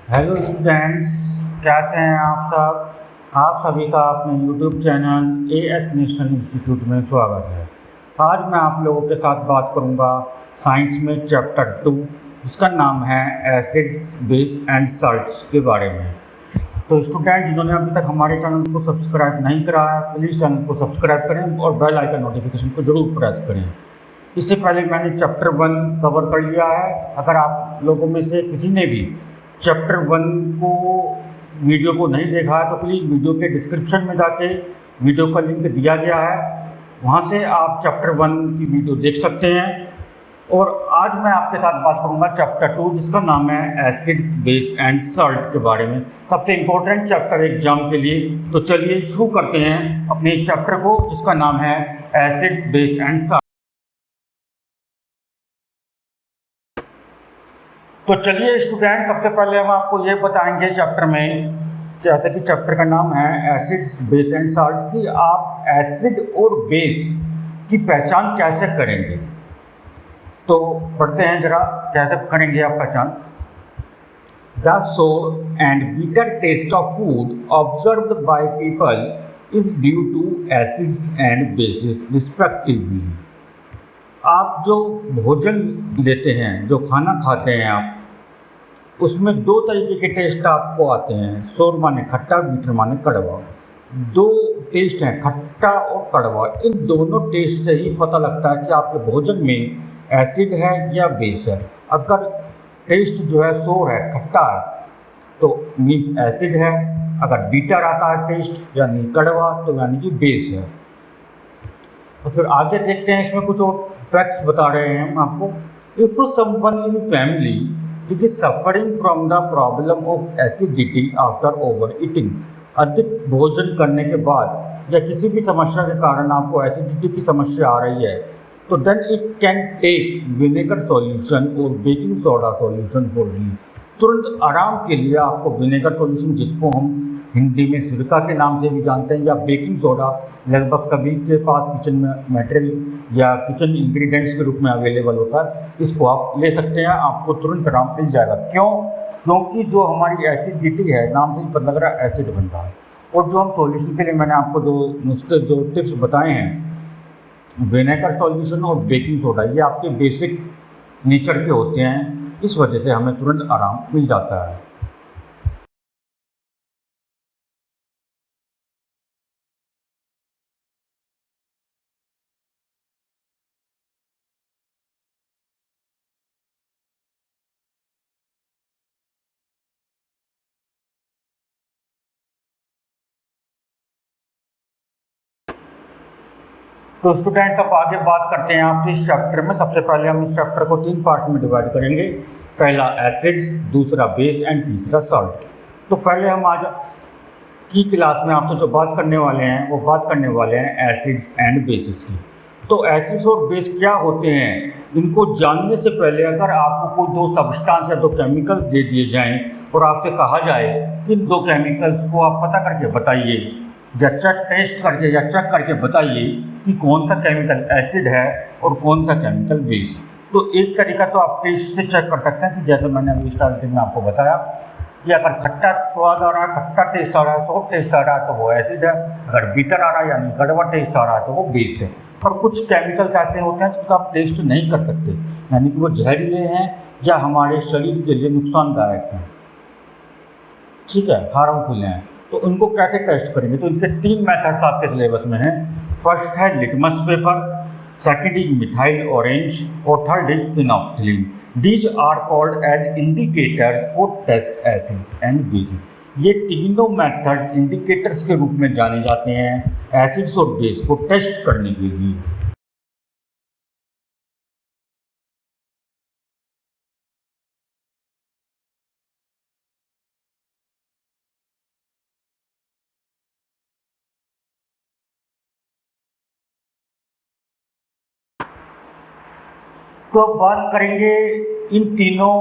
Hello students, कैसे हैं आप सब। आप सभी का अपने YouTube channel as national institute में स्वागत है। आज मैं आप लोगों के साथ बात करूंगा साइंस में चैप्टर 2 जिसका नाम है एसिड्स बेस एंड साल्ट्स के बारे में। तो स्टूडेंट जिन्होंने अभी तक हमारे चैनल को सब्सक्राइब नहीं करा है, प्लीज़ चैनल को सब्सक्राइब करें और बेल आइकन नोटिफिकेशन को जरूर प्रेस करें। इससे पहले मैंने चैप्टर 1 कवर कर लिया है। अगर आप लोगों में से किसी ने भी चैप्टर 1 को वीडियो को नहीं देखा है तो प्लीज़ वीडियो के डिस्क्रिप्शन में जाके वीडियो का लिंक दिया गया है, वहाँ से आप चैप्टर 1 की वीडियो देख सकते हैं। और आज मैं आपके साथ बात करूँगा चैप्टर 2 जिसका नाम है एसिड्स बेस एंड सॉल्ट के बारे में। सबसे इम्पोर्टेंट चैप्टर एग्जाम के लिए। तो चलिए शुरू करते हैं अपने इस चैप्टर को जिसका नाम है एसिड्स बेस एंड सॉल्ट। तो चलिए स्टूडेंट, सबसे पहले हम आपको ये बताएंगे चैप्टर में, जैसे कि चैप्टर का नाम है एसिड्स बेस एंड साल्ट, कि आप एसिड और बेस की पहचान कैसे करेंगे। तो पढ़ते हैं जरा, कैसे करेंगे आप पहचान। The sour and bitter taste of food observed by people is due to acids and bases respectively. आप जो भोजन लेते हैं, जो खाना खाते हैं आप, उसमें दो तरीके के टेस्ट आपको आते हैं। सोर माने खट्टा, मीठा माने कड़वा। दो टेस्ट हैं, खट्टा और कड़वा। इन दोनों टेस्ट से ही पता लगता है कि आपके भोजन में एसिड है या बेस है। अगर टेस्ट जो है सोर है, खट्टा है, तो मीन्स एसिड है। अगर बीटर आता है टेस्ट यानी कड़वा, तो यानी कि बेस है। तो फिर आगे देखते हैं, इसमें कुछ और फैक्ट्स बता रहे हैं हम आपको। If someone in family it is suffering from the problem of acidity after over eating, अधिक भोजन करने के बाद या किसी भी समस्या के कारण आपको एसिडिटी की समस्या आ रही है, तो then it can take vinegar solution और baking soda solution for relief. तुरंत आराम के लिए आपको विनेगर सॉल्यूशन, जिसको हम हिंदी में सिरका के नाम से भी जानते हैं, या बेकिंग सोडा, लगभग सभी के पास किचन में मटेरियल या किचन इंग्रेडिएंट्स के रूप में अवेलेबल होता है। इसको आप ले सकते हैं, आपको तुरंत आराम मिल जाएगा। क्यों? क्योंकि जो हमारी एसिडिटी है, नाम से ही पता लग रहा है एसिड बन रहा है। और जो हम सॉल्यूशन के लिए मैंने आपको जो नुस्खे, जो टिप्स बताए हैं, विनेगर सॉल्यूशन और बेकिंग सोडा, ये आपके बेसिक नेचर के होते हैं। इस वजह से हमें तुरंत आराम मिल जाता है। तो स्टूडेंट, अब आगे बात करते हैं आप इस चैप्टर में। सबसे पहले हम इस चैप्टर को 3 पार्ट में डिवाइड करेंगे। पहला एसिड्स, दूसरा बेस एंड तीसरा सॉल्ट। तो पहले हम आज की क्लास में आपको जो बात करने वाले हैं, वो बात करने वाले हैं एसिड्स एंड बेसिस की। तो एसिड्स और बेस क्या होते हैं, इनको जानने से पहले अगर आपको कोई दो सब्सटेंस या दो केमिकल्स दे दिए जाएं और आपसे कहा जाए कि इन दो केमिकल्स को आप पता करके बताइए, या टेस्ट करके या चेक करके बताइए कि कौन सा केमिकल एसिड है और कौन सा केमिकल बेस। तो एक तरीका तो आप टेस्ट से चेक कर सकते हैं, कि जैसे मैंने अभी स्टार्टिंग में आपको बताया कि अगर खट्टा स्वाद आ रहा है, खट्टा टेस्ट आ रहा है, सोर टेस्ट आ रहा है, तो वो एसिड है। अगर बीटर आ रहा है यानी कड़वा टेस्ट आ रहा है, तो वो बेस है। और कुछ केमिकल्स ऐसे होते हैं जिसको आप टेस्ट नहीं कर सकते, यानी कि वो जहरीले हैं या हमारे शरीर के लिए नुकसानदायक हैं, ठीक है, हार्मफुल हैं। तो उनको कैसे टेस्ट करेंगे? तो इनके 3 मेथड्स आपके सिलेबस में हैं। फर्स्ट है litmus paper, second is methyl orange और third is phenolphthalein. These are called as indicators for test acids and bases. ये तीनों मेथड्स इंडिकेटर्स के रूप में जाने जाते हैं एसिड्स और बेस को टेस्ट करने के लिए। तो अब बात करेंगे इन तीनों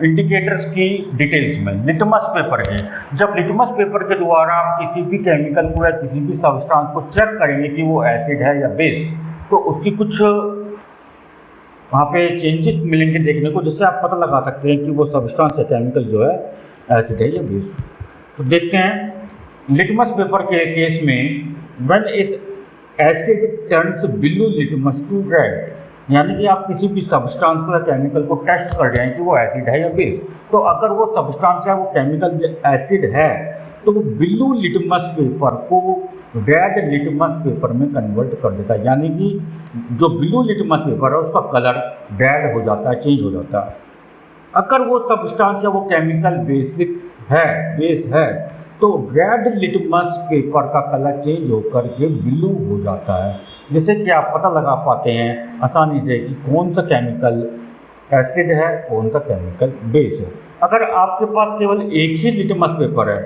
इंडिकेटर्स की डिटेल्स में। लिटमस पेपर है, जब लिटमस पेपर के द्वारा आप किसी भी केमिकल को या किसी भी सब्सटेंस को चेक करेंगे कि वो एसिड है या बेस, तो उसकी कुछ वहाँ पे चेंजेस मिलेंगे देखने को, जिससे आप पता लगा सकते हैं कि वो सब्सटेंस या केमिकल जो है एसिड है या बेस। तो देखते हैं लिटमस पेपर के केस में when is acid turns blue litmus to red, यानी कि आप किसी भी सब्सटेंस को या केमिकल को टेस्ट कर रहे हैं कि वो एसिड है या बेस। तो अगर वो सब्सटेंस या वो केमिकल एसिड है तो वो ब्लू लिटमस पेपर को रेड लिटमस पेपर में कन्वर्ट कर देता है, यानी कि जो ब्लू लिटमस पेपर है उसका कलर रेड हो जाता है, चेंज हो जाता है। अगर वो सब्सटेंस या वो केमिकल बेस है तो रेड लिटमस पेपर का कलर चेंज होकर के ब्लू हो जाता है, जिससे कि आप पता लगा पाते हैं आसानी से कि कौन सा केमिकल एसिड है, कौन सा केमिकल बेस है। अगर आपके पास केवल एक ही लिटमस पेपर है,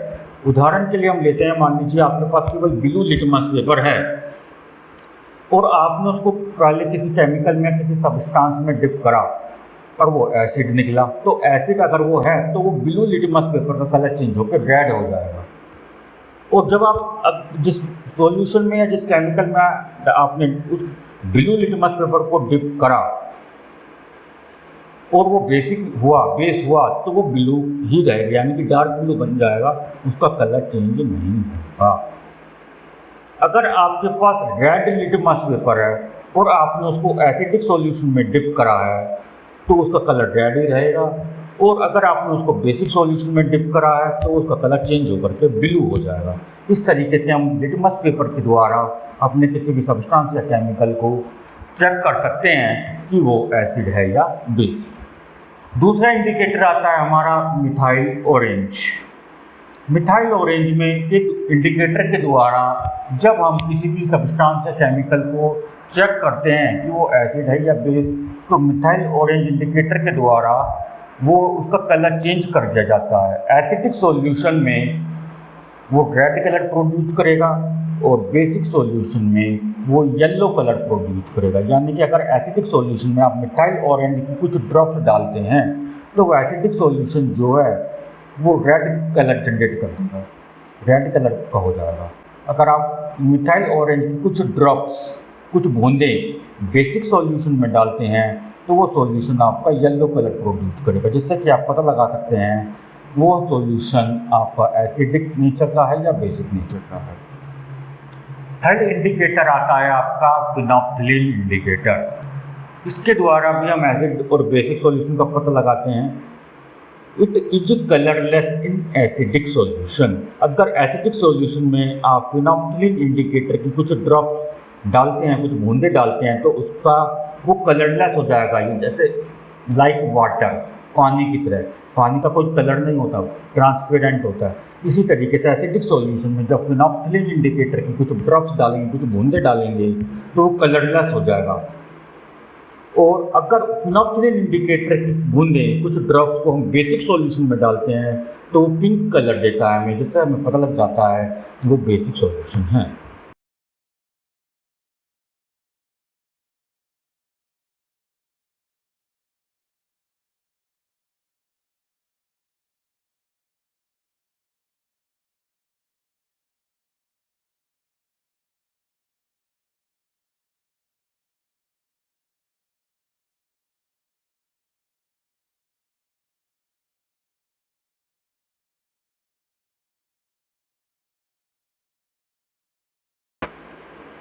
उदाहरण के लिए हम लेते हैं, मान लीजिए आपके पास केवल ब्लू लिटमस पेपर है और आपने उसको पहले किसी केमिकल में किसी सब्सटेंस में डिप करा और वो एसिड निकला, तो एसिड अगर वो है तो वो ब्लू लिटमस पेपर का कलर चेंज होकर रेड हो जाएगा। और जब आप जिस सॉल्यूशन में या जिस केमिकल में आपने उस ब्लू लिटमस पेपर को डिप करा और वो बेस हुआ तो वो ब्लू ही रहेगा, यानी कि डार्क ब्लू बन जाएगा, उसका कलर चेंज नहीं होगा। अगर आपके पास रेड लिटमस पेपर है और आपने उसको एसिडिक सॉल्यूशन में डिप करा है तो उसका कलर रेड ही रहेगा, और अगर आपने उसको बेसिक सॉल्यूशन में डिप करा है तो उसका कलर चेंज होकर के ब्लू हो जाएगा। इस तरीके से हम लिटमस पेपर के द्वारा अपने किसी भी सब्सटेंस या केमिकल को चेक कर सकते हैं कि वो एसिड है या बेस। दूसरा इंडिकेटर आता है हमारा मिथाइल ऑरेंज। मिथाइल ऑरेंज में एक इंडिकेटर के द्वारा जब हम किसी भी सब्सटेंस या केमिकल को चेक करते हैं कि वो एसिड है या बेस, तो मिथाइल ऑरेंज इंडिकेटर के द्वारा वो उसका कलर चेंज कर दिया जाता है। एसिडिक सॉल्यूशन में वो रेड कलर प्रोड्यूस करेगा और बेसिक सॉल्यूशन में वो येलो कलर प्रोड्यूस करेगा, यानी कि अगर एसिडिक सॉल्यूशन में आप मिथाइल ऑरेंज की कुछ ड्रॉप्स डालते हैं तो वो एसिडिक सॉल्यूशन जो है वो रेड कलर जनरेट कर देगा, रेड कलर का हो जाएगा। अगर आप मिथाइल ऑरेंज की कुछ ड्रॉप्स, कुछ बूंदे बेसिक सॉल्यूशन में डालते हैं तो वो सॉल्यूशन आपका येलो कलर प्रोड्यूस करेगा, जिससे कि आप पता लगा सकते हैं वो सॉल्यूशन आपका एसिडिक नेचर का है या बेसिक नेचर का है। थर्ड इंडिकेटर आता है आपका फिनोप्थिलीन इंडिकेटर। इसके द्वारा भी हम एसिड और बेसिक सॉल्यूशन का पता लगाते हैं। It is colourless in acidic solution. अगर एसिडिक सॉल्यूशन में आप फिनोप्थिलीन इंडिकेटर की कुछ ड्रॉप डालते हैं, कुछ बूंदे डालते हैं, तो उसका वो कलरलेस हो जाएगा, ये जैसे लाइक वाटर, पानी की तरह। पानी का कोई कलर नहीं होता, ट्रांसपेरेंट होता है। इसी तरीके से एसिडिक सॉल्यूशन में जब फिनोप्थिलीन इंडिकेटर की कुछ ड्रॉप्स डालेंगे, कुछ बूंदे डालेंगे, तो वो कलरलेस हो जाएगा। और अगर फिनोप्थिलीन इंडिकेटर की बूंदे, कुछ ड्रॉप्स को हम बेसिक सॉल्यूशन में डालते हैं तो वो पिंक कलर देता है हमें, जिससे हमें पता लग जाता है कि वो बेसिक सॉल्यूशन है।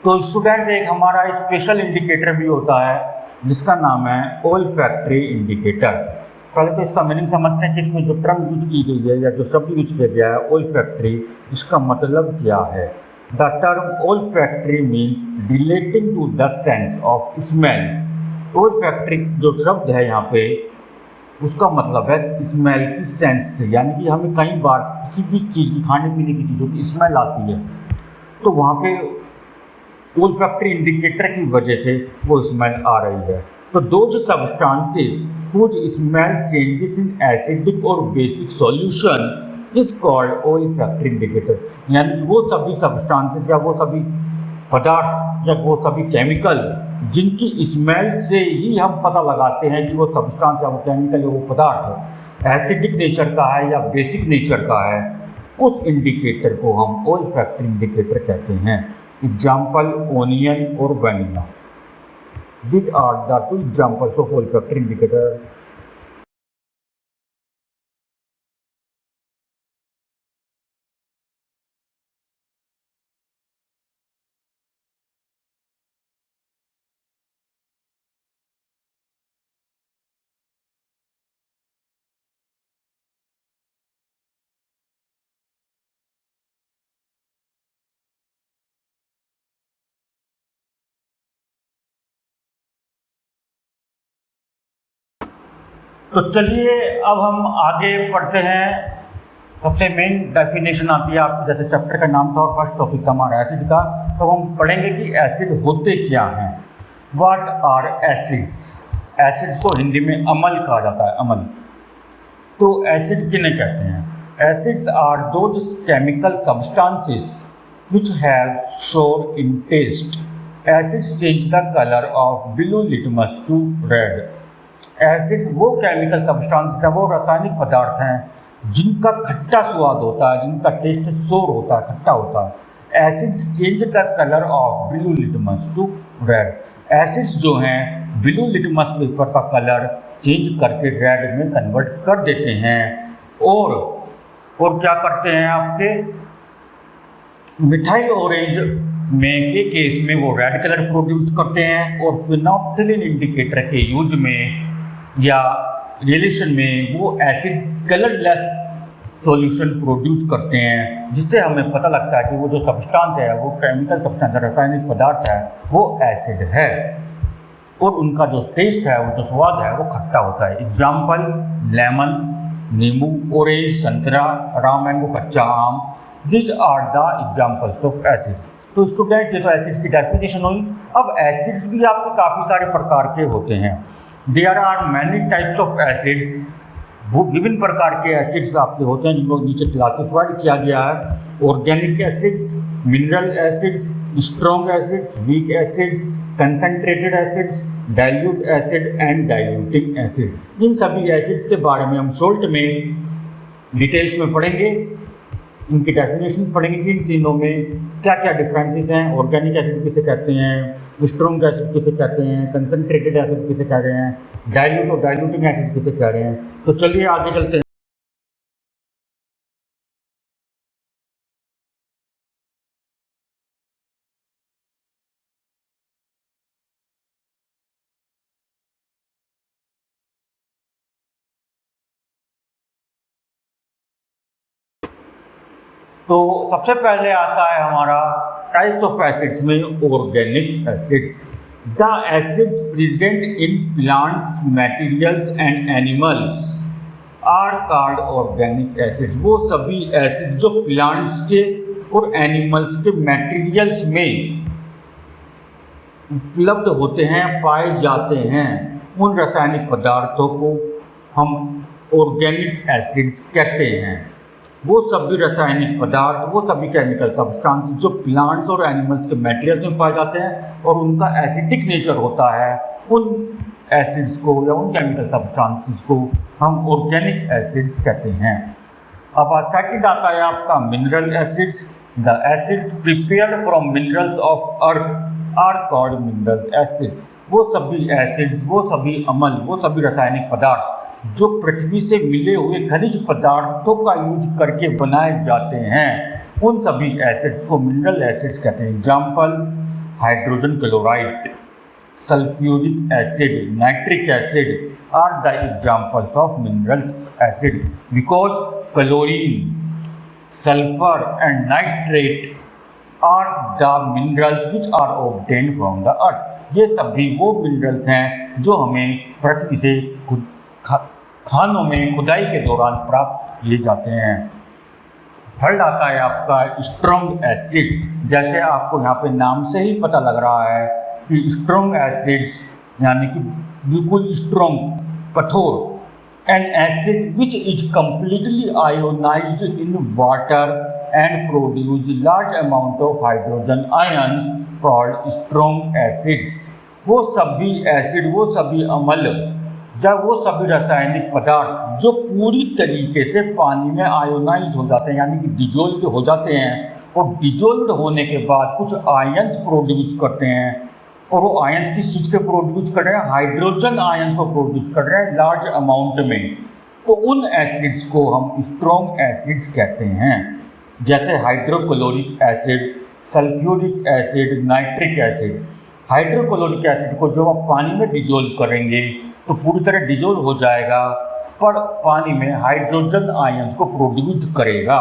तो स्टूडेंट एक हमारा स्पेशल इंडिकेटर भी होता है जिसका नाम है ओल्फैक्टरी इंडिकेटर। पहले तो इसका मीनिंग समझते हैं कि इसमें जो टर्म यूज की गई है या जो शब्द यूज किया गया है ओल्फैक्टरी, इसका मतलब क्या है। The term olfactory means relating to the sense of smell. Olfactory जो शब्द है यहाँ पे, उसका मतलब है स्मेल की सेंस से, यानी कि हमें कई बार किसी भी चीज़ की, खाने पीने की चीज़ों की स्मेल आती है, तो वहाँ पे ओल्फैक्टरी इंडिकेटर की वजह से वो स्मेल आ रही है। तो those substances which smell changes in acidic और basic solution is called olfactory indicator. यानी कि वो सभी सब्सटेंसेस या वो सभी पदार्थ या वो सभी केमिकल जिनकी स्मेल से ही हम पता लगाते हैं कि वो सब्सटेंस या वो केमिकल या वो पदार्थ एसिडिक नेचर का है या बेसिक नेचर का है, उस इंडिकेटर को हम ओल्फैक्टरी इंडिकेटर कहते हैं। एग्जाम्पल ओनियन और vanilla, which are the two examples of olfactory indicator तो चलिए अब हम आगे पढ़ते हैं। सबसे मेन डेफिनेशन आती है आपको, जैसे चैप्टर का नाम था और फर्स्ट टॉपिक था हमारा एसिड का, तो हम पढ़ेंगे कि एसिड होते क्या हैं। What are acids. एसिड्स को हिंदी में अम्ल कहा जाता है, अम्ल। तो एसिड किन्हें कहते हैं? Acids are those chemical substances which have sour in taste. Acids change the color of blue litmus to red. Acids वो केमिकल सब्सटेंसेस हैं, वो रासायनिक पदार्थ हैं जिनका खट्टा स्वाद होता है, जिनका टेस्ट सोर होता है, खट्टा होता है। Acids change the colour of blue litmus to red. Acids जो हैं ब्लू लिटमस पेपर का कलर चेंज करके रेड में कन्वर्ट कर देते हैं। और क्या करते हैं आपके मिठाई ऑरेंज में के केस में वो रेड कलर प्रोड्यूस करते हैं, और फिनोल्फ्थालीन इंडिकेटर के यूज में या रिलेशन में वो एसिड कलरलेस सॉल्यूशन प्रोड्यूस करते हैं, जिससे हमें पता लगता है कि वो जो सब्सटेंस है, वो केमिकल सब्सटेंस है, रासायनिक पदार्थ है, वो एसिड है। और उनका जो टेस्ट है, वो जो स्वाद है, वो खट्टा होता है। एग्जाम्पल लेमन, नींबू, ऑरेंज, संतरा, राम मैंगो, कच्चा आम। This are the examples of acids. तो स्टूडेंट, ये तो एसिड्स की डेफिनेशन हुई। अब एसिड्स भी आपके काफ़ी सारे प्रकार के होते हैं। There are many types of acids. विभिन्न प्रकार के एसिड्स आपके होते हैं जिनको नीचे क्लासिफाइड किया गया है। Organic acids, mineral acids, strong acids, weak acids, concentrated acids, dilute acid and diluting acid. इन सभी एसिड्स के बारे में हम शॉर्ट में डिटेल्स में पढ़ेंगे। इनकी डेफिनेशन पढ़ेंगे कि इन तीनों में क्या क्या डिफरेंसेस हैं। ऑर्गेनिक एसिड किसे कहते हैं, स्ट्रॉन्ग एसिड किसे कहते हैं, कंसनट्रेटेड एसिड किसे कह रहे हैं, डाइल्यूट और डाइल्यूटिंग एसिड किसे कह रहे हैं। तो चलिए आगे चलते हैं। तो सबसे पहले आता है हमारा टाइप्स ऑफ एसिड्स में organic acids. The acids present in plants, materials and animals are called organic acids. वो सभी एसिड्स जो प्लांट्स के और एनिमल्स के मटेरियल्स में उपलब्ध होते हैं, पाए जाते हैं, उन रासायनिक पदार्थों को हम ऑर्गेनिक एसिड्स कहते हैं। वो सभी रासायनिक पदार्थ, वो सभी केमिकल सब्सटेंस जो प्लांट्स और एनिमल्स के मटेरियल्स में पाए जाते हैं और उनका एसिडिक नेचर होता है, उन एसिड्स को या उन केमिकल सब्सटेंसेस को हम ऑर्गेनिक एसिड्स कहते हैं। अब सेकंड आता है आपका mineral acids. The acids prepared from minerals of earth are called mineral acids. वो सभी एसिड्स, वो सभी अम्ल, वो सभी रासायनिक पदार्थ जो पृथ्वी से मिले हुए खनिज पदार्थों का यूज करके बनाए जाते हैं, उन सभी एसिड्स को मिनरल एसिड्स कहते हैं। Example hydrogen chloride, sulphuric acid, nitric acid are the examples of minerals acid because chlorine, sulphur and nitrate are the minerals which are obtained from the earth. ये सभी वो मिनरल्स हैं जो हमें पृथ्वी से खानों में खुदाई के दौरान प्राप्त किए जाते हैं। थर्ड आता है आपका स्ट्रॉन्ग एसिड। जैसे आपको यहाँ पे नाम से ही पता लग रहा है कि स्ट्रॉन्ग एसिड्स यानी कि बिल्कुल स्ट्रॉन्ग, कठोर। N acid which is completely ionised in water and produce large amount of hydrogen ions called strong acids. वो सभी एसिड, वो सभी अम्ल, जब वो सभी रासायनिक पदार्थ जो पूरी तरीके से पानी में आयोनाइज्ड हो जाते हैं यानी कि डिजोल्व हो जाते हैं, और डिजोल्व होने के बाद कुछ आयंस प्रोड्यूस करते हैं, और वो आयंस किस चीज़ के प्रोड्यूस कर रहे हैं? हाइड्रोजन आयंस को प्रोड्यूस कर रहे हैं लार्ज अमाउंट में। तो उन एसिड्स को हम स्ट्रॉन्ग एसिड्स कहते हैं। जैसे hydrochloric acid, sulphuric acid, nitric acid. Hydrochloric acid को जब आप पानी में डिजोल्व करेंगे तो पूरी तरह डिजोल्व हो जाएगा, पर पानी में हाइड्रोजन आयंस को प्रोड्यूस करेगा।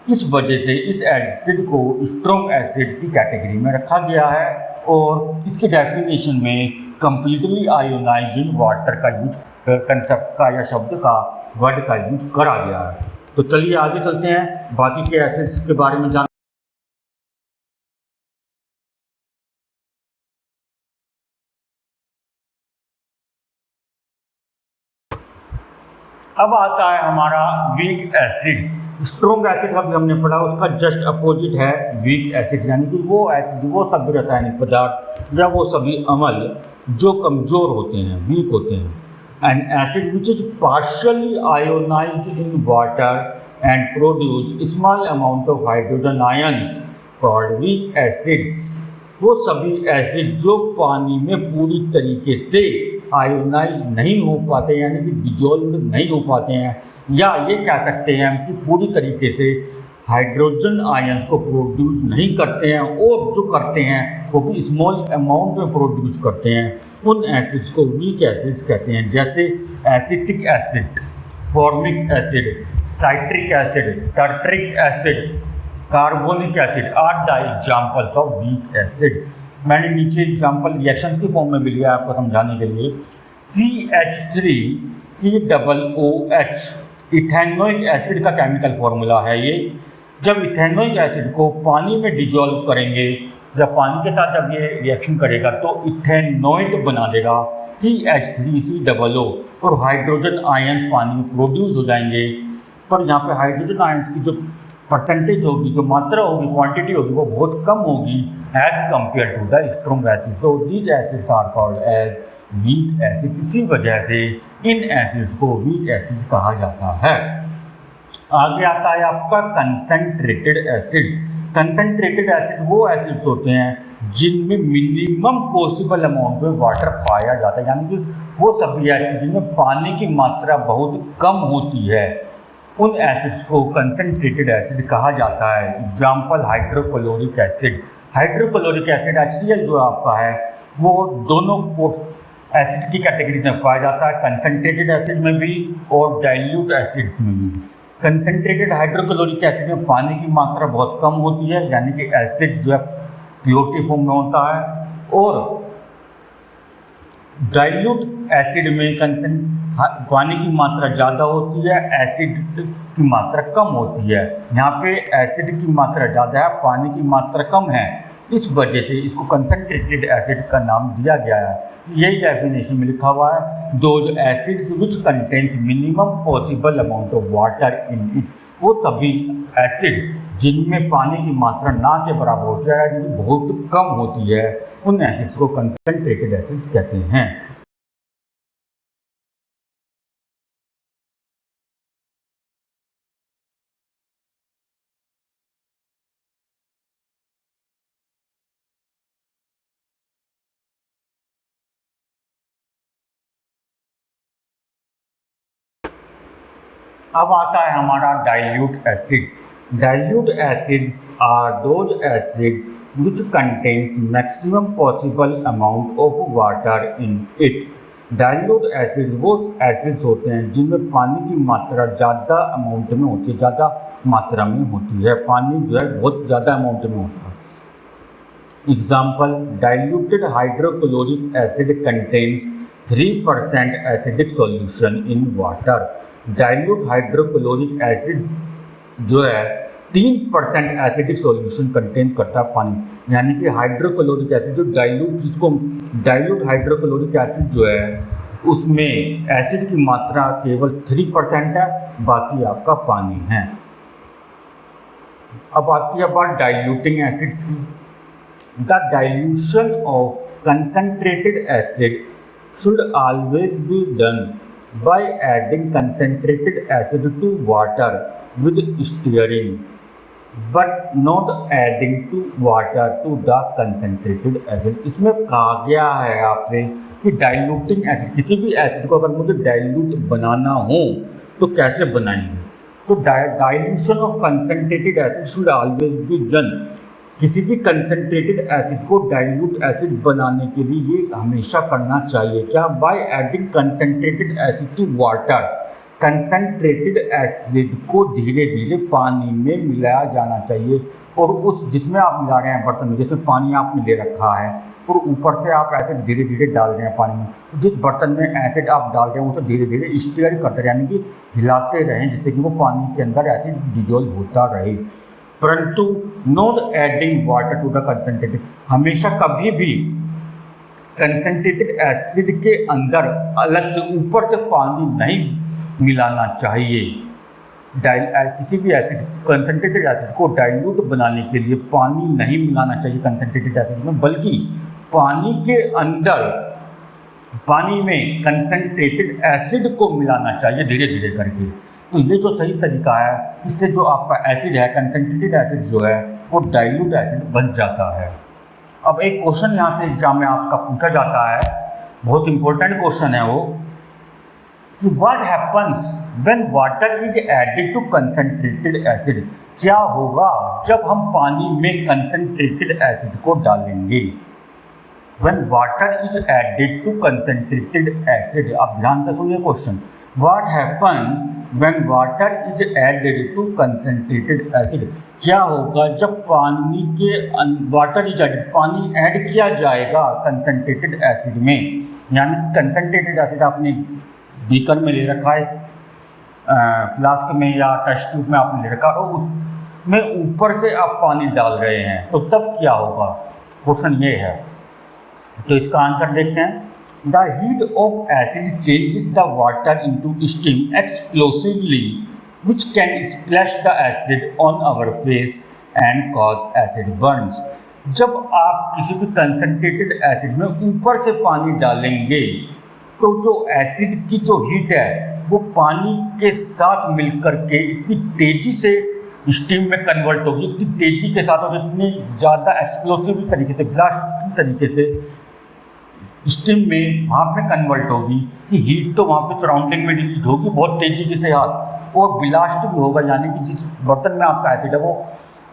इस वजह से इस एसिड को स्ट्रॉन्ग एसिड की कैटेगरी में रखा गया है। और इसके डेफिनेशन में कंप्लीटली आयोनाइज्ड वाटर का यूज कंसेप्ट का या शब्द का वर्ड का यूज करा गया है। तो चलिए आगे चलते हैं, बाकी के एसिड्स के बारे में जान। अब आता है हमारा वीक एसिड्स। स्ट्रॉन्ग एसिड अभी हमने पढ़ा, उसका जस्ट अपोजिट है वीक एसिड, यानी कि वो सभी रासायनिक पदार्थ या वो सभी अम्ल जो कमज़ोर होते हैं, वीक होते हैं। N acid which is partially ionised in water and produce small amount of hydrogen ions called weak acids. वो सभी एसिड जो पानी में पूरी तरीके से आयोनाइज नहीं हो पाते, यानी कि डिजोल्व नहीं हो पाते हैं, या ये कह सकते हैं कि पूरी तरीके से हाइड्रोजन आयंस को प्रोड्यूस नहीं करते हैं, और जो करते हैं वो भी स्मॉल अमाउंट में प्रोड्यूस करते हैं, उन एसिड्स को वीक एसिड्स कहते हैं। जैसे acetic acid, formic acid, citric acid, tartaric acid, carbonic acid are the examples of weak acid. मैंने नीचे एग्जाम्पल रिएक्शंस की फॉर्म में भी लिया आपको समझाने के लिए। CH3COOH इथेनोइक एसिड का केमिकल फॉर्मूला है ये। जब इथेनोइक एसिड को पानी में डिजोल्व करेंगे, जब पानी के साथ जब ये रिएक्शन करेगा तो इथेनोइड बना देगा CH3COO, और हाइड्रोजन आयन पानी में प्रोड्यूस हो जाएंगे। पर यहाँ पे हाइड्रोजन आयंस की जो परसेंटेज होगी, जो मात्रा होगी, क्वांटिटी होगी, वो बहुत कम होगी as compare to the strong acid. So these acids are called as weak acid. इसी वजह से इन एसिड्स को वीक एसिड्स कहा जाता है। आगे आता है आपका कंसंट्रेटेड एसिड। कंसंट्रेटेड एसिड वो एसिड्स होते हैं जिनमें मिनिमम पॉसिबल अमाउंट में वाटर पाया जाता है, यानी कि वो सभी एसिड जिनमें पानी की मात्रा बहुत कम होती है, उन एसिड्स को कंसंट्रेटेड एसिड कहा जाता है। Example hydrochloric acid. Hydrochloric acid HCl जो आपका है वो दोनों एसिड की कैटेगरी में पाया जाता है, कंसंट्रेटेड एसिड में भी और डाइल्यूट एसिड्स में भी। कंसंट्रेटेड हाइड्रोक्लोरिक एसिड में पानी की मात्रा बहुत कम होती है, यानी कि एसिड जो है प्योरिटी फॉर्म में होता है, और डाइल्यूट एसिड में पानी की मात्रा ज़्यादा होती है, एसिड की मात्रा कम होती है। यहाँ पे एसिड की मात्रा ज़्यादा है, पानी की मात्रा कम है, इस वजह से इसको कंसंट्रेटेड एसिड का नाम दिया गया है। यही डेफिनेशन में लिखा हुआ है, those acids which contains minimum possible amount of water in it. वो सभी एसिड जिनमें पानी की मात्रा ना के बराबर होती है, यानी बहुत कम होती है, उन एसिड्स को कंसंट्रेटेड एसिड्स कहते हैं। अब आता है हमारा dilute acids. Dilute acids are those acids which contains maximum possible amount of water in it. Dilute acids वो एसिड्स होते हैं जिनमें पानी की मात्रा ज़्यादा अमाउंट में होती है, ज़्यादा मात्रा में होती है, पानी जो है बहुत ज़्यादा अमाउंट में होता है। Example, diluted hydrochloric acid contains 3% acidic solution in water. Dilute hydrochloric acid जो है 3% एसिडिक सॉल्यूशन कंटेन करता है पानी, यानी कि हाइड्रोक्लोरिक एसिड जो डाइल्यूट हाइड्रोक्लोरिक एसिड जो है उसमें एसिड की मात्रा केवल 3% है, बाकी आपका पानी है। अब आती है बात डाइल्यूटिंग एसिड्स की। The dilution of concentrated acid should always be done by adding concentrated acid to water with stirring, but not adding to water to the concentrated acid। इसमें कहा गया है आपसे कि डाइल्यूटिंग एसिड, किसी भी एसिड को अगर मुझे डाइल्यूट बनाना हो तो कैसे बनाएंगे, तो dilution of concentrated acid should always be done. किसी भी कंसंट्रेटेड एसिड को डाइल्यूट एसिड बनाने के लिए ये हमेशा करना चाहिए क्या, by adding concentrated acid to water, concentrated acid को धीरे धीरे पानी में मिलाया जाना चाहिए। और उस जिसमें आप मिला रहे हैं बर्तन में, जिसमें पानी आपने ले रखा है और ऊपर से आप एसिड धीरे धीरे डाल रहे हैं पानी में, तो जिस बर्तन में एसिड आप डाल रहे हैं उसे धीरे धीरे स्टीयर करते रहें, यानी कि हिलाते रहें, जिससे कि वो पानी के अंदर एसिड डिजोल्व होता रहे। परंतु not adding water to the concentrated, हमेशा कभी भी कंसनट्रेटेड एसिड के अंदर अलग से ऊपर से पानी नहीं मिलाना चाहिए। किसी भी एसिड कंसनट्रेटेड एसिड को डाइल्यूट बनाने के लिए पानी नहीं मिलाना चाहिए कंसनट्रेटेड एसिड में, बल्कि पानी के अंदर पानी में कंसनट्रेटेड एसिड को मिलाना चाहिए धीरे धीरे करके। तो ये जो सही तरीका है, इससे जो आपका एसिड है, कंसनट्रेटेड एसिड जो है वो डाइल्यूट एसिड बन जाता है। अब एक क्वेश्चन यहाँ से एग्जाम में आपका पूछा जाता है, बहुत इंपॉर्टेंट क्वेश्चन है वो, कि what happens when water is added to concentrated acid, क्या होगा जब हम पानी में कंसनट्रेटेड एसिड को डालेंगे। When water is added to concentrated acid, आप ध्यान से सुनिए question, what happens when water is added to concentrated acid, क्या होगा जब पानी के वाटर इज एडेड, पानी ऐड किया जाएगा कंसनट्रेटेड एसिड में। यानी कंसनट्रेटेड एसिड आपने बीकर में ले रखा है, फ्लास्क में या टेस्ट ट्यूब में आपने ले रखा है, और उसमें ऊपर से आप पानी डाल रहे हैं, तो तब क्या होगा, क्वेश्चन ये है। तो इसका आंसर देखते हैं। The heat of acid changes the water into steam explosively which can splash the acid on our face and cause acid burns। जब आप किसी भी कंसनट्रेटेड एसिड में ऊपर से पानी डालेंगे तो जो एसिड की जो हीट है वो पानी के साथ मिलकर के इतनी तेजी से स्टीम में कन्वर्ट होगी, इतनी तेजी के साथ और इतनी ज़्यादा एक्सप्लोसिव तरीके से, ब्लास्ट तरीके से स्टीम में वहाँ पे कन्वर्ट होगी कि हीट तो वहाँ पे सराउंडिंग में रिलीज होगी बहुत तेजी के साथ, और ब्लास्ट भी होगा, यानी कि जिस बर्तन में आपका एसिड है वो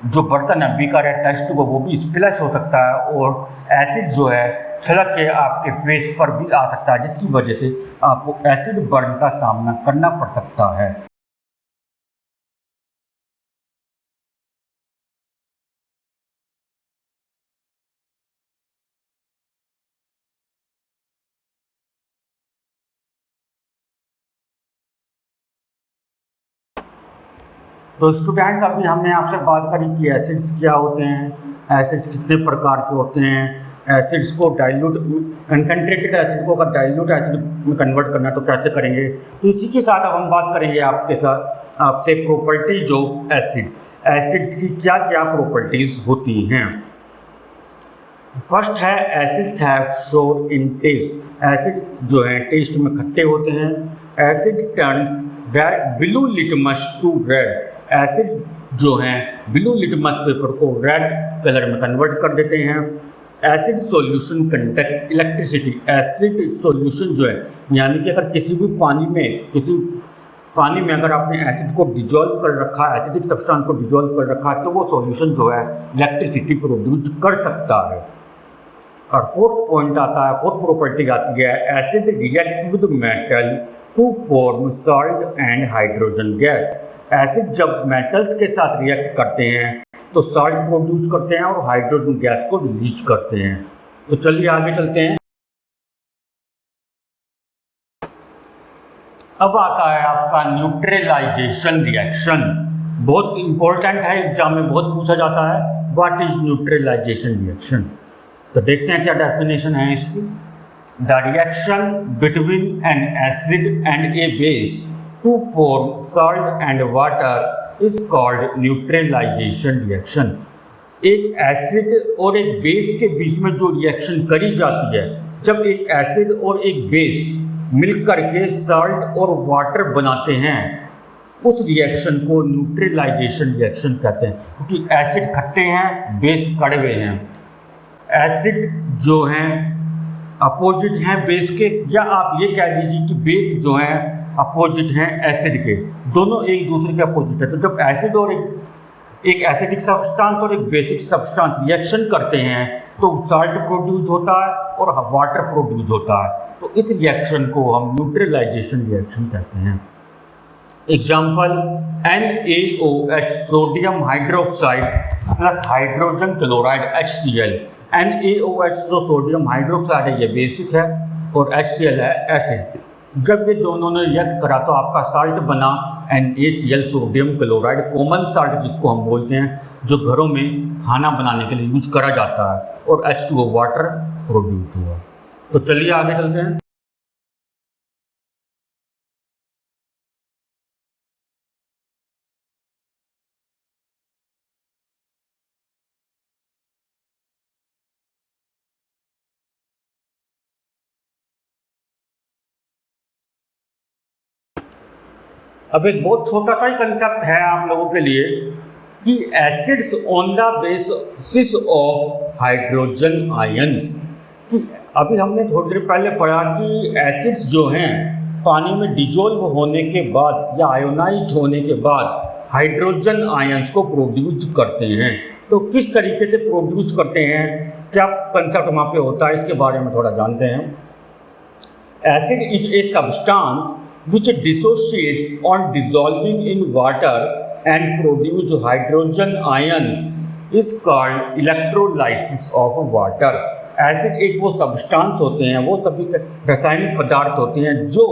जो बर्तन है बीकर है टेस्ट वो भी स्प्लैश हो सकता है, और एसिड जो है छलक के आपके फेस पर भी आ सकता है, जिसकी वजह से आपको एसिड बर्न का सामना करना पड़ सकता है। तो स्टूडेंट्स, अभी हमने आपसे बात करी कि एसिड्स क्या होते हैं, एसिड्स कितने प्रकार के होते हैं, एसिड्स को डाइल्यूट, कंसनट्रेटेड एसिड को अगर डाइल्यूट एसिड में कन्वर्ट करना तो कैसे करेंगे। तो इसी के साथ अब हम बात करेंगे आपसे प्रॉपर्टीज ऑफ एसिड्स, एसिड्स की क्या क्या प्रॉपर्टीज होती हैं। फर्स्ट है एसिड्स हैव सोर इन टेस्ट, एसिड जो है टेस्ट में खट्टे होते हैं। Acid turns blue litmus to red, acid जो हैं ब्लू लिटमस पेपर को रेड कलर में कन्वर्ट कर देते हैं। Acid solution conducts electricity, acid solution जो है यानी कि अगर किसी पानी में अगर आपने एसिड को डिजोल्व कर रखा है, एसिडिक सब्सटेंस को डिजोल्व कर रखा है, तो वो सॉल्यूशन जो है इलेक्ट्रिसिटी प्रोड्यूस कर सकता है। और फोर्थ पॉइंट आता है, फोर्थ प्रॉपर्टी आती है, acid reacts with metal to form salt and hydrogen gas, acid जब मेटल्स के साथ रिएक्ट करते हैं तो सॉल्ट प्रोड्यूस करते हैं और हाइड्रोजन गैस को रिलीज करते हैं। तो चलिए आगे चलते हैं। अब आता है आपका न्यूट्रलाइजेशन रिएक्शन, बहुत इंपॉर्टेंट है, एग्जाम में बहुत पूछा जाता है, व्हाट इज न्यूट्रलाइजेशन रिएक्शन। तो देखते हैं क्या डेफिनेशन है इसकी। The reaction between an acid and a base to form salt and water is called neutralisation reaction. एक एसिड और एक बेस के बीच में जो रिएक्शन करी जाती है, जब एक एसिड और एक बेस मिलकर के सॉल्ट और वाटर बनाते हैं, उस रिएक्शन को न्यूट्रलाइजेशन रिएक्शन कहते हैं, क्योंकि एसिड खट्टे हैं, बेस कड़वे हैं। एसिड जो हैं अपोजिट हैं बेस के, या आप ये कह लीजिए कि बेस जो हैं अपोजिट हैं एसिड के, दोनों एक दूसरे के अपोजिट है। तो जब एसिड और एक एसिडिक सब्सटेंस और एक बेसिक सब्सटेंस रिएक्शन करते हैं तो सॉल्ट प्रोड्यूस होता है और वाटर प्रोड्यूस होता है। तो इस रिएक्शन को हम न्यूट्रलाइजेशन रिएक्शन कहते हैं। Example NaOH sodium hydroxide plus hydrogen chloride HCl। NaOH जो सोडियम हाइड्रोक्साइड है ये बेसिक है और HCl है एसिड। जब ये दोनों ने रिएक्ट करा तो आपका साल्ट बना NaCl sodium chloride, common salt जिसको हम बोलते हैं, जो घरों में खाना बनाने के लिए यूज करा जाता है, और H2O वाटर प्रोड्यूस हुआ। तो चलिए आगे चलते हैं। अब एक बहुत छोटा सा ही कंसेप्ट है आप लोगों के लिए कि acids on the basis of hydrogen ions. कि अभी हमने थोड़ी देर पहले पढ़ा कि एसिड्स जो हैं पानी में डिजोल्व होने के बाद या आयोनाइज्ड होने के बाद हाइड्रोजन आयंस को प्रोड्यूस करते हैं। तो किस तरीके से प्रोड्यूस करते हैं, क्या कंसेप्ट वहाँ पे होता है, इसके बारे में थोड़ा जानते हैं। Acid is a substance which dissociates on dissolving in water and produce hydrogen ions is called electrolysis of water। Acid एक वो सब्सटेंस होते हैं, वो सभी रासायनिक पदार्थ होते हैं जो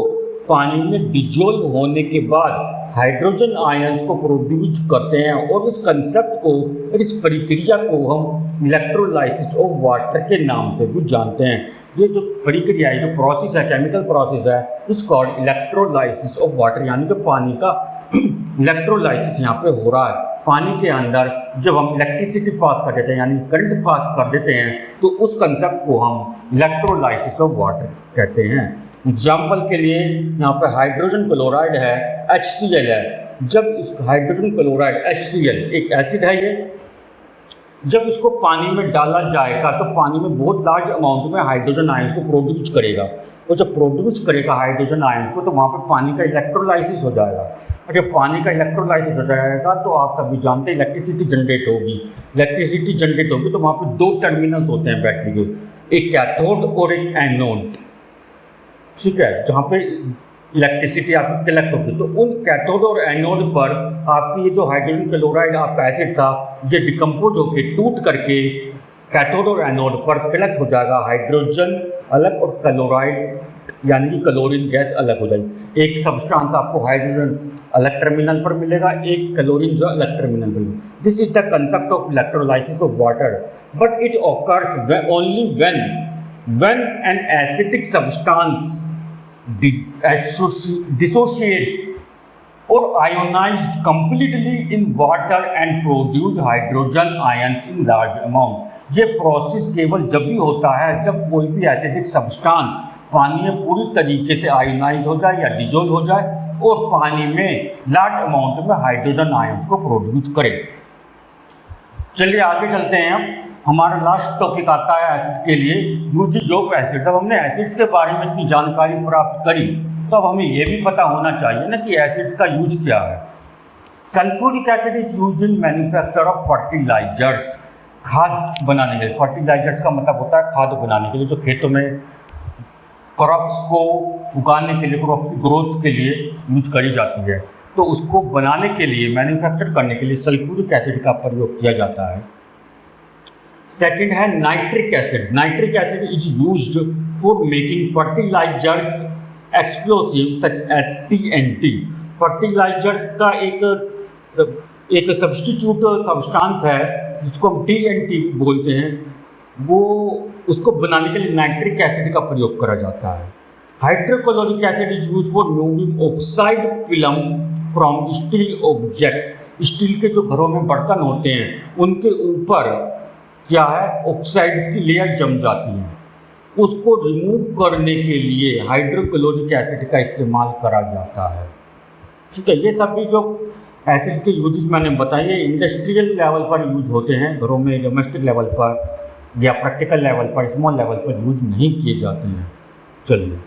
पानी में डिजोल्व होने के बाद हाइड्रोजन आयंस को प्रोड्यूस करते हैं, और इस कंसेप्ट को, इस प्रक्रिया को हम इलेक्ट्रोलाइसिस ऑफ वाटर के नाम से भी जानते हैं। ये जो प्रक्रिया है, जो प्रोसेस है, केमिकल प्रोसेस है, इस कॉल्ड इलेक्ट्रोलाइसिस ऑफ वाटर, यानी कि पानी का इलेक्ट्रोलाइसिस यहाँ पे हो रहा है। पानी के अंदर जब हम इलेक्ट्रिसिटी पास कर देते हैं, यानी करंट पास कर देते हैं, तो उस कंसेप्ट को हम इलेक्ट्रोलाइसिस ऑफ वाटर कहते हैं। एग्जाम्पल के लिए यहाँ पे हाइड्रोजन क्लोराइड है, HCl है। जब इस हाइड्रोजन क्लोराइड HCl एक एसिड है, ये जब इसको पानी में डाला जाएगा तो पानी में बहुत लार्ज अमाउंट में हाइड्रोजन आयंस को प्रोड्यूस करेगा, और जब प्रोड्यूस करेगा हाइड्रोजन आयंस को तो वहाँ पे पानी का इलेक्ट्रोलाइसिस हो जाएगा, और जब पानी का इलेक्ट्रोलाइसिस हो जाएगा तो आप सभी जानते हैं इलेक्ट्रिसिटी जनरेट होगी। इलेक्ट्रिसिटी जनरेट होगी तो वहाँ पे दो टर्मिनल्स होते हैं बैटरी के, एक कैथोड और एक एनोड, ठीक है, जहाँ पे इलेक्ट्रिसिटी आपकी कलेक्ट होगी। तो उन कैथोड और एनोड पर आपकी ये जो हाइड्रोजन क्लोराइड आपका एसिड था, ये डिकम्पोज होकर टूट करके कैथोड और एनोड पर कलेक्ट हो जाएगा, हाइड्रोजन अलग और क्लोराइड यानी कि क्लोरीन गैस अलग हो जाएगी। एक सब्सटेंस आपको हाइड्रोजन अलग टर्मिनल पर मिलेगा, एक क्लोरीन जो अलग टर्मिनल पर मिलेगा। This is the concept of electrolysis of water, but it occurs only when an acidic substance dissociates or ionized completely in water and produce hydrogen ions in large amount। ये process केवल जब भी होता है जब कोई भी एसिडिक सब्सटेंस पानी में पूरी तरीके से आयोनाइज हो जाए या डिजोल्व हो जाए और पानी में लार्ज अमाउंट में हाइड्रोजन आयंस को प्रोड्यूस करे। चलिए आगे चलते हैं। हमारा लास्ट टॉपिक आता है एसिड के लिए, यूजेज ऑफ एसिड। जब हमने एसिड्स के बारे में इतनी जानकारी प्राप्त करी तो अब हमें यह भी पता होना चाहिए ना कि एसिड्स का यूज क्या है। Sulphuric acid is use in manufacture of fertilisers. खाद बनाने के लिए, फर्टिलाइजर्स का मतलब होता है खाद बनाने के लिए, जो खेतों में क्रॉप्स को उगाने के लिए, क्रॉप की ग्रोथ के लिए यूज करी जाती है। तो उसको बनाने के लिए, मैन्युफैक्चर करने के लिए सल्फ्यूरिक एसिड का प्रयोग किया जाता है। सेकेंड है nitric acid. Nitric acid is used for making fertilisers explosive such as TNT। Fertilisers का एक सब्स्टिट्यूट सब्सटेंस है जिसको हम TNT बोलते हैं, वो उसको बनाने के लिए नाइट्रिक एसिड का प्रयोग करा जाता है। Hydrochloric acid is use for removing oxide film from steel objects. Steel के जो घरों में बर्तन होते हैं उनके ऊपर क्या है, ऑक्साइड्स की लेयर जम जाती है, उसको रिमूव करने के लिए हाइड्रोक्लोरिक एसिड का इस्तेमाल करा जाता है। ठीक है, ये सब भी जो एसिड्स के यूजेस मैंने बताए इंडस्ट्रियल लेवल पर यूज होते हैं, घरों में डोमेस्टिक लेवल पर या प्रैक्टिकल लेवल पर, स्मॉल लेवल पर यूज नहीं किए जाते हैं। चलिए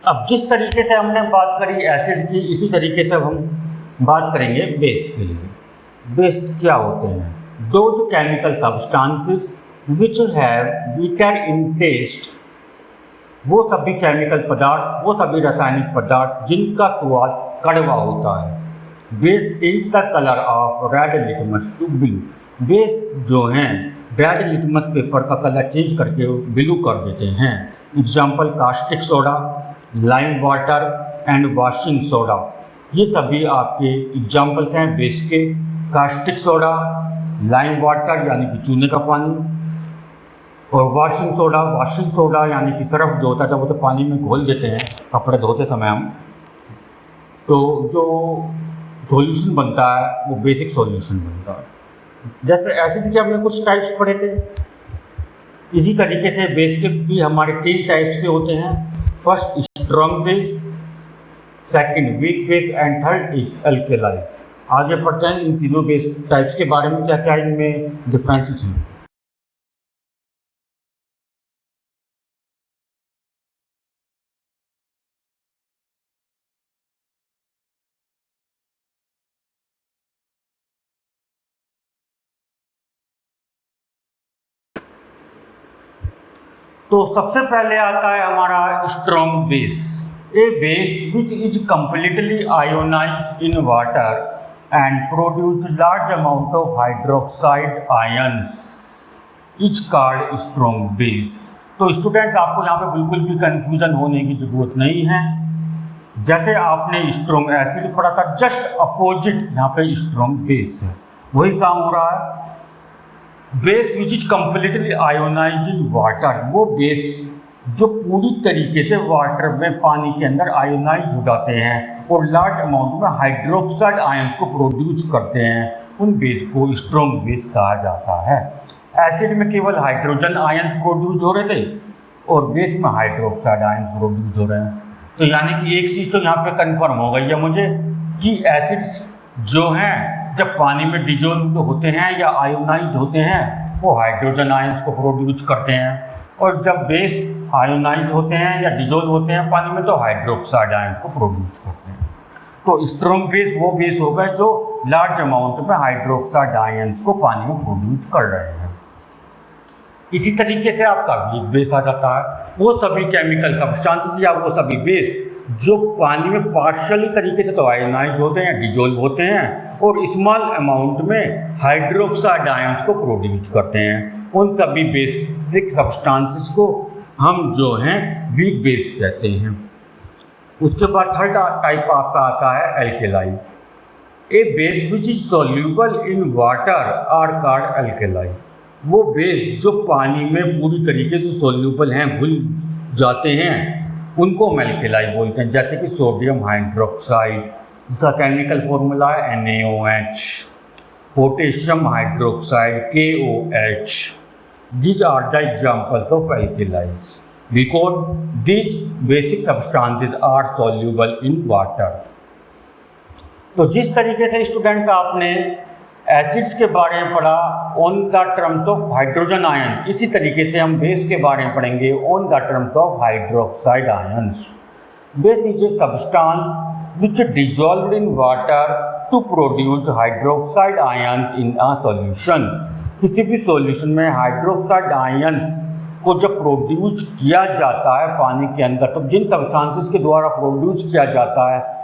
अब जिस तरीके से हमने बात करी एसिड की, इसी तरीके से हम बात करेंगे बेस के लिए। बेस क्या होते हैं? Those chemical substances which have bitter in taste, वो सभी केमिकल पदार्थ, वो सभी रासायनिक पदार्थ जिनका स्वाद कड़वा होता है। Base change the colour of red litmus to blue, base जो हैं रेड लिटमस पेपर का कलर चेंज करके ब्लू कर देते हैं। Example caustic soda, lime water and washing soda, ये सभी आपके एग्जाम्पल्स हैं बेस के। कास्टिक सोडा, लाइम वाटर यानी कि चूने का पानी, और वॉशिंग सोडा यानी कि सर्फ जो होता है जब वो तो पानी में घोल देते हैं कपड़े धोते समय हम, तो जो सॉल्यूशन बनता है वो बेसिक सॉल्यूशन बनता है। जैसे एसिड के हमने कुछ टाइप्स पढ़े थे, इसी तरीके से बेस के भी हमारे 3 टाइप्स के होते हैं। First strong base, second weak base and third is alkalis. आगे पढ़ते हैं इन तीनों बेस टाइप्स के बारे में, क्या क्या इनमें डिफरेंसेस हैं। तो सबसे पहले आता है हमारा strong base, A base which is completely ionised in water and produce large amount of hydroxide ions is called strong base. तो स्टूडेंट्स आपको यहाँ पे बिल्कुल भी कंफ्यूजन होने की जरूरत नहीं है। जैसे आपने स्ट्रॉन्ग एसिड पढ़ा था, जस्ट अपोजिट यहाँ पे स्ट्रॉन्ग बेस है, वही काम हो रहा है। Base which is completely ionised in water, वो बेस जो पूरी तरीके से वाटर में पानी के अंदर आयोनाइज हो जाते हैं और लार्ज अमाउंट में हाइड्रोक्साइड आयंस को प्रोड्यूस करते हैं, उन बेस को स्ट्रॉन्ग बेस कहा जाता है। एसिड में केवल हाइड्रोजन आयंस प्रोड्यूस हो रहे थे और बेस में हाइड्रोक्साइड आयंस प्रोड्यूस हो रहे हैं। तो यानी कि एक चीज़ तो यहाँ पे कंफर्म हो गई है मुझे कि एसिड्स जो हैं जब पानी में डिजोल्व होते हैं या आयोनाइज्ड होते हैं वो हाइड्रोजन आयंस को प्रोड्यूस करते हैं, और जब बेस आयोनाइज्ड होते हैं या डिजोल्व होते हैं पानी में तो हाइड्रोक्साइड आयंस को प्रोड्यूस करते हैं। तो स्ट्रॉन्ग बेस वो बेस होगा जो लार्ज अमाउंट में हाइड्रोक्साइड आयंस को पानी में प्रोड्यूस कर रहे हैं। इसी तरीके से आपका वीक बेस आ जाता है, वो सभी केमिकल सब्सटेंसेस या वो सभी बेस जो पानी में पार्शियली तरीके से तो आयोनाइज्ड होते हैं, डिजोल्व होते हैं और स्मॉल अमाउंट में हाइड्रोक्साइड आयंस को प्रोड्यूस करते हैं, उन सभी बेसिक सब्सटेंसेस को हम जो हैं वीक बेस कहते हैं। उसके बाद थर्ड टाइप आपका आता है alkalis, a base which is soluble in water are called alkalis, वो बेस जो पानी में पूरी तरीके से सॉल्यूबल हैं, घुल जाते हैं, उनको हम अल्केलाइज बोलते हैं। जैसे कि सोडियम हाइड्रोक्साइड, जिसका केमिकल फॉर्मूला है NaOH, potassium hydroxide KOH, these are the examples of alkalis because these basic substances are soluble in water। तो जिस तरीके से स्टूडेंट्स आपने एसिड्स के बारे में पढ़ा on the terms of hydrogen ion, इसी तरीके से हम बेस के बारे में पढ़ेंगे on the terms of hydroxide ions. Base is a substance which dissolved in water to produce hydroxide ions in a solution. किसी भी सॉल्यूशन में हाइड्रोक्साइड आयंस को जब प्रोड्यूस किया जाता है पानी के अंदर, तो जिन सब्सटेंसेस के द्वारा प्रोड्यूस किया जाता है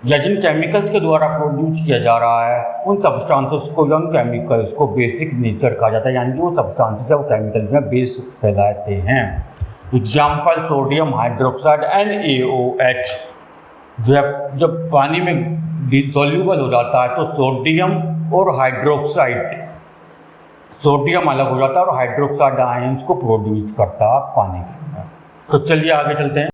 या जिन केमिकल्स के द्वारा प्रोड्यूस किया जा रहा है, उन सब्सटेंसेस को या उन केमिकल्स को बेसिक नेचर कहा जाता है, यानी कि वो सब्सटेंसेस या वो केमिकल्स में बेस कहलाते हैं। एग्जाम्पल सोडियम हाइड्रोक्साइड NaOH, जब पानी में डिसॉल्यूबल हो जाता है तो सोडियम और हाइड्रोक्साइड, सोडियम अलग हो जाता है और हाइड्रोक्साइड आयंस को प्रोड्यूस करता है पानी के अंदर। तो चलिए आगे चलते हैं।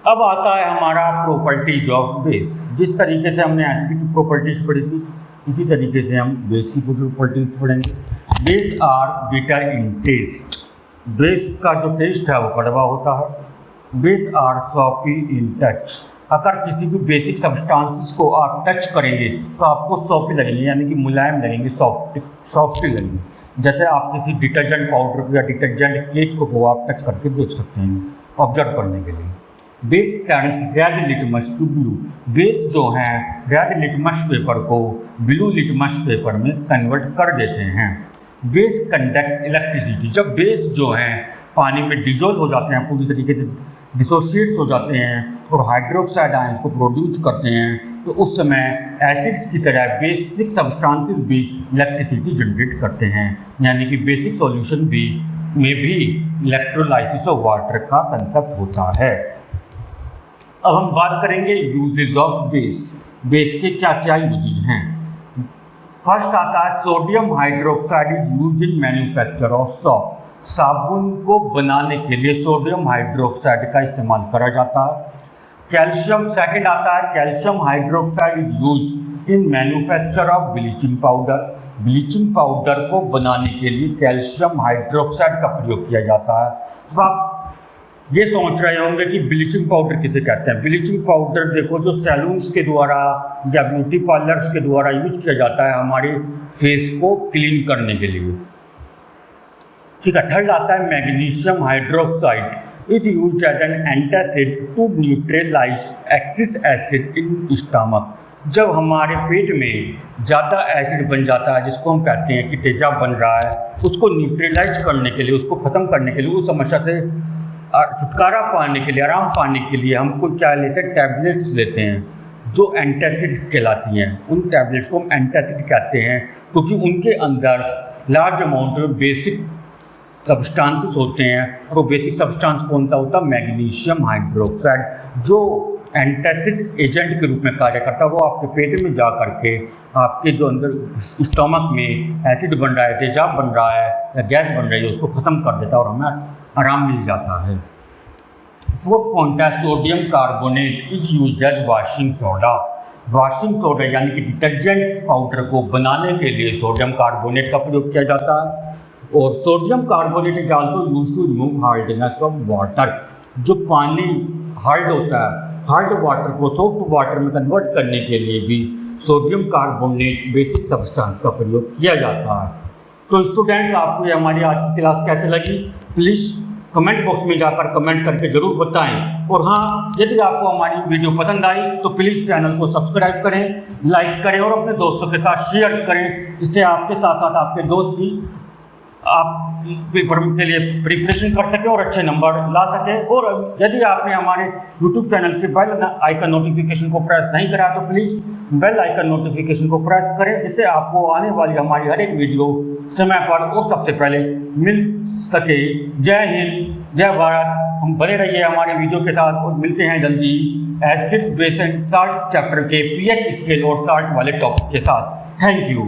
अब आता है हमारा प्रॉपर्टीज ऑफ बेस। जिस तरीके से हमने एसिड की प्रॉपर्टीज पढ़ी थी, इसी तरीके से हम बेस की प्रॉपर्टीज पढ़ेंगे। Base are bitter in taste, base का जो टेस्ट है वो कड़वा होता है। Base are soapy in touch, अगर किसी भी बेसिक सब्सटेंसेस को आप टच करेंगे तो आपको सॉफ्टी लगेंगे, यानी कि मुलायम लगेंगे, सॉफ्टी लगेंगे। जैसे आप किसी डिटर्जेंट पाउडर को या डिटर्जेंट केक को आप टच करके देख सकते हैं ऑब्जर्व करने के लिए। Base turns red litmus to blue, base जो है रेड लिटमस पेपर को ब्लू लिटमस पेपर में कन्वर्ट कर देते हैं। बेस कंडक्ट्स इलेक्ट्रिसिटी, जब बेस जो है पानी में डिजोल्व हो जाते हैं, पूरी तरीके से डिसोशिएट हो जाते हैं और हाइड्रोक्साइड आयंस को प्रोड्यूस करते हैं, तो उस समय एसिड्स की तरह बेसिक सब्सटेंसेस भी इलेक्ट्रिसिटी जनरेट करते हैं, यानी कि बेसिक सॉल्यूशन में भी इलेक्ट्रोलाइसिस ऑफ वाटर का कंसेप्ट होता है। अब हम बात करेंगे यूजेज ऑफ बेस, बेस के क्या क्या यूजेज हैं। फर्स्ट आता है sodium hydroxide is used in manufacture of shop, साबुन को बनाने के लिए सोडियम हाइड्रोक्साइड का इस्तेमाल करा जाता है। कैल्शियम, सेकंड आता है calcium hydroxide is used in manufacture of bleaching powder, bleaching powder को बनाने के लिए कैल्शियम हाइड्रोक्साइड का प्रयोग किया जाता है। तो आप ये सोच रहे होंगे कि ब्लीचिंग पाउडर किसे कहते हैं। ब्लीचिंग पाउडर देखो जो सैलून्स के द्वारा या ब्यूटी पार्लर्स के द्वारा यूज किया जाता है हमारे फेस को क्लीन करने के लिए। ठीक है, थर्ड आता है magnesium hydroxide is used as an antacid to neutralise excess acid in stomach, जब हमारे पेट में ज़्यादा एसिड बन जाता है जिसको हम कहते हैं कि तेजाब बन रहा है, उसको न्यूट्रलाइज करने के लिए, उसको ख़त्म करने के लिए, उस समस्या से छुटकारा पाने के लिए, आराम पाने के लिए हमको क्या लेते हैं, टैबलेट्स लेते हैं जो एंटासिड्स कहलाती हैं। उन टैबलेट्स को हम एंटासिड कहते हैं क्योंकि उनके अंदर लार्ज अमाउंट में बेसिक सब्सटेंसेस होते हैं, और वो बेसिक सब्सटेंस कौन सा होता है, मैग्नीशियम हाइड्रोक्साइड, जो एंटासिड एजेंट के रूप में कार्य करता है। वो आपके पेट में जा करके आपके जो अंदर स्टमक में एसिड बन रहा है, तेजाब बन रहा है या गैस बन रही है, उसको ख़त्म कर देता है और हमें आराम मिल जाता है। फोर्थ पॉइंट है sodium carbonate is used as washing soda, washing soda यानी कि डिटर्जेंट पाउडर को बनाने के लिए सोडियम कार्बोनेट का प्रयोग किया जाता है। और sodium carbonate is also used to remove hardness of water, जो पानी हार्ड होता है, हार्ड वाटर को सॉफ्ट वाटर में कन्वर्ट करने के लिए भी सोडियम कार्बोनेट बेसिक सब्सटेंस का प्रयोग किया जाता है। तो स्टूडेंट्स, आपको ये हमारी आज की क्लास कैसे लगी, प्लीज़ कमेंट बॉक्स में जाकर कमेंट करके ज़रूर बताएं। और हाँ, यदि आपको हमारी वीडियो पसंद आई तो प्लीज़ चैनल को सब्सक्राइब करें, लाइक करें और अपने दोस्तों के साथ शेयर करें, जिससे आपके साथ साथ आपके दोस्त भी आप पेपर के लिए प्रिपरेशन कर सकें और अच्छे नंबर ला सकें। और यदि आपने हमारे YouTube चैनल के बेल आइकन नोटिफिकेशन को प्रेस नहीं करा तो प्लीज़ बेल आइकन नोटिफिकेशन को प्रेस करें, जिससे आपको आने वाली हमारी हर एक वीडियो समय पर और सबसे पहले मिल सके। जय हिंद, जय भारत। हम बने रहिए हमारे वीडियो के साथ और मिलते हैं जल्दी acids base and salt chapter के pH स्केल और साल्ट वाले टॉपिक के साथ। Thank you.